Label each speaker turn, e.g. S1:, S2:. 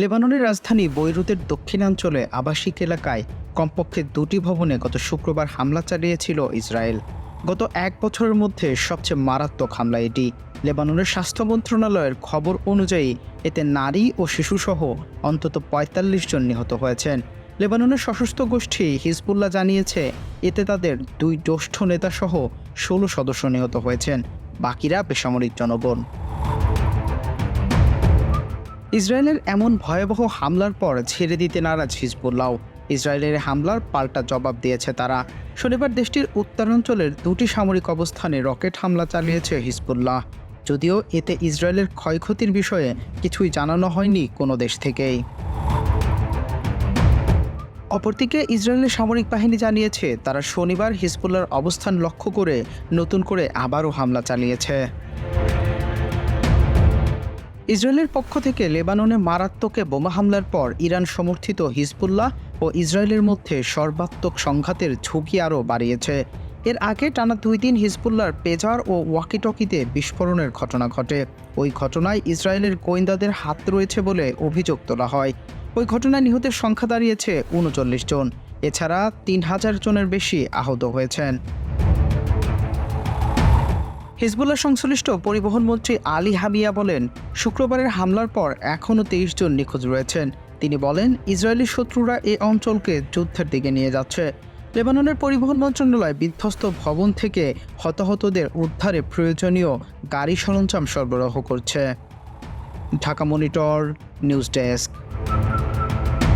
S1: লেবাননের রাজধানী বৈরুতের দক্ষিণাঞ্চলে আবাসিক এলাকায় কমপক্ষে দুটি ভবনে গত শুক্রবার হামলা চালিয়েছিল ইসরায়েল। গত এক বছরের মধ্যে সবচেয়ে মারাত্মক হামলা এটি। লেবাননের স্বাস্থ্য মন্ত্রণালয়ের খবর অনুযায়ী এতে নারী ও শিশুসহ অন্তত ৪৫ জন নিহত হয়েছেন। লেবাননের সশস্ত্র গোষ্ঠী হিজবুল্লাহ জানিয়েছে এতে তাদের ২ জ্যেষ্ঠ নেতাসহ ১৬ সদস্য নিহত হয়েছেন, বাকিরা বেসামরিক জনগণ। ইসরায়েলের এমন ভয়াবহ হামলার পর ছেড়ে দিতে নারাজ হিজবুল্লাহ। ইসরায়েলের হামলার পাল্টা জবাব দিয়েছে তারা। শনিবার দেশটির উত্তরাঞ্চলের ২টি সামরিক অবস্থানে রকেট হামলা চালিয়েছে হিজবুল্লাহ, যদিও এতে ইসরায়েলের ক্ষয়ক্ষতির বিষয়ে কিছুই জানানো হয়নি কোনো দেশ থেকেই। অপরদিকে ইসরায়েলের সামরিক বাহিনী জানিয়েছে তারা শনিবার হিজবুল্লাহর অবস্থান লক্ষ্য করে নতুন করে আবারও হামলা চালিয়েছে। ইসরায়েলের পক্ষ থেকে লেবাননে মারাত্মক বোমা হামলার পর ইরান সমর্থিত হিজবুল্লাহ ও ইসরায়েলের মধ্যে সর্বাত্মক সংঘাতের ঝুঁকি আরও বাড়িয়েছে। এর আগে টানা ২ দিন হিজবুল্লাহর পেজার ও ওয়াকিটকিতে বিস্ফোরণের ঘটনা ঘটে। ওই ঘটনায় ইসরায়েলের গোয়েন্দাদের হাত রয়েছে বলে অভিযোগ তোলা হয়। ওই ঘটনায় নিহতের সংখ্যা দাঁড়িয়েছে ৩৯ জন। এছাড়া ৩,০০০ জনের বেশি আহত হয়েছেন। হিজবুল্লাহ সংশ্লিষ্ট পরিবহন মন্ত্রী আলী হামিয়া বলেন, শুক্রবারের হামলার পর এখনও ২৩ জন নিখোঁজ রয়েছেন। তিনি বলেন, ইসরায়েলি শত্রুরা এই অঞ্চলকে যুদ্ধের দিকে নিয়ে যাচ্ছে। লেবাননের পরিবহন মন্ত্রণালয় বিধ্বস্ত ভবন থেকে হতাহতদের উদ্ধারে প্রয়োজনীয় গাড়ি সরঞ্জাম সরবরাহ করছে। Dhaka monitor, news desk.